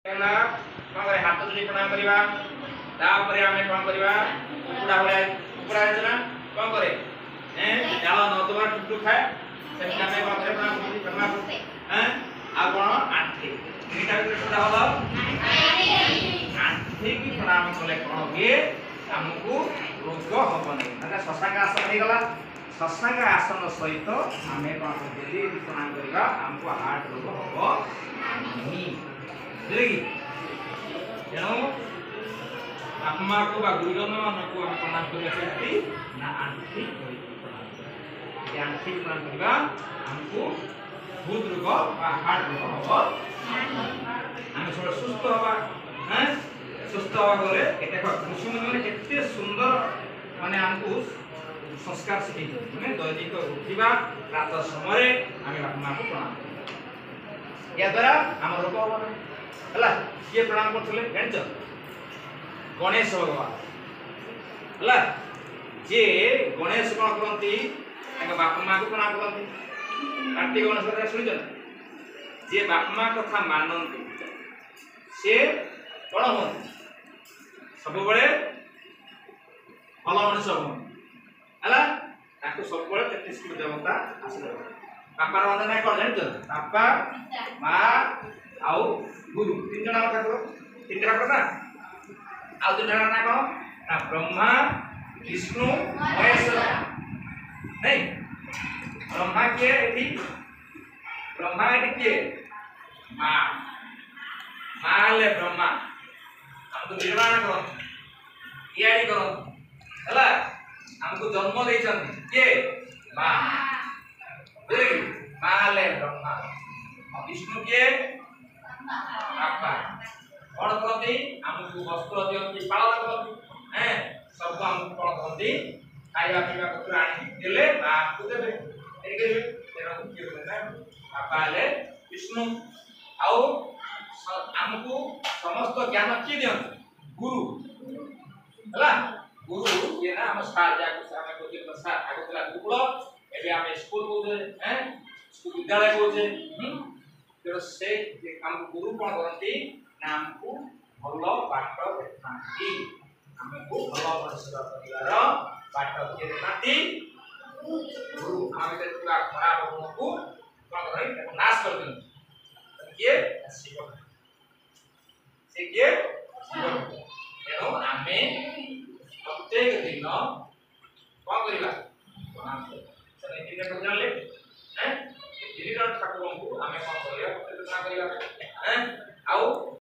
ହେଲା କଣ କରିବା ହାତ ଯୋଡ଼ି ପ୍ରଣାମ କରିବା ତାପରେ ଆମେ କଣ କରିବା କୁକୁଡ଼ା ଭଳିଆ କୁକୁଡ଼ା ଜାଣିଛ ନା କଣ କରେ ଜାଳ ନଦବା ଟୁଟୁ ଖାଏ ସେମିତି ଆମେ କଣ କରିବା ପ୍ରଣାମ ଆଉ କଣ ଆଣ୍ଠି ଏଇଟା ଭିତରେ କୋଉଟା ହବ ଆଣ୍ଠି କି ପ୍ରଣାମ କଲେ କଣ ହୁଏ ଆମକୁ ରୋଗ ହବନି ମାନେ ଶଶାଙ୍ଗ ଆସନ ହେଇଗଲା ଶଶାଙ୍ଗ ଆସନ ସହିତ ଆମେ କଣ ଯଦି ପ୍ରଣାମ କରିବା ଆମକୁ ହାର୍ଟ ରୋଗ ହବ ନାହିଁ तेणु आत्मा को गुरुजन मान को हम प्रणाम करना आंठी आंठी प्रणाम करवा हमको भूत रोग हार्ट रोग हम आम सब सुस्थ हवा सुस्थ हवा गले ऋषि मुनि मैंने केते सुंदर माने हमको संस्कार शिखी मैंने दैनिक उठा प्रात समय आम आत्मा को प्रणाम या द्वारा आम रोग हम है किए प्रणाम करते जान गणेश भगवान है जे गणेश कौन करती बापा माँ को प्रणाम करती कार्तिक गणेश कथा शुणी जे बापा माँ कथा मानती सी कौन हूँ सब भल मनुष्य हूँ है सब 33 कोटी देवता आशीर्वाद बापार वंदना कौन जान बापा माँ आउ गुरु 3 जन ठाकुर 3 ठाकुर ना आउ 2 जन ना कौन ना ब्रह्मा विष्णु महेश्वर नहीं ब्रह्मा के एठी ब्रह्मा एठी के माँ ले ब्रह्मा हमको निर्माण करो तैयारी करो है हमको जन्म दे के माँ माँ ले ब्रह्मा विष्णु के बापा कौन करती हमको वस्त्र दिखती पालन करती सब हमको कौन करती खाଇବା ପିଇବା ପତ୍ର ଆଣି ଦେଲେ ବାପକୁ ଦେବେ ବାପା ହେଲେ ବିଷ୍ଣୁ ଆଉ ଆମକୁ ସମସ୍ତ ଜ୍ଞାନ କିଏ ଦିଅନ୍ତି ଗୁରୁ ହେଲା गुरु ये ना हम सार जाको सार कोचिंग में सार आगो तला गुरुकुल एबे हम स्कूल कोचे स्कूल विद्यालय कोचे तेरो से हम गुरु कोन करंती नाम को भलो बाट देखांती हमको भलो मनुष्य परिवार बाट के देखांती गुरु हम के पूरा खराब गुण को कोन करे नाश कर देन ये शिव से के शिव एनो हमें प्रत्येक दिन कौन करवा प्रणाम चले दिन को जानले हैं दिन ठाकुर को हमें कौन करया प्रत्येक दिन करवा हैं आउ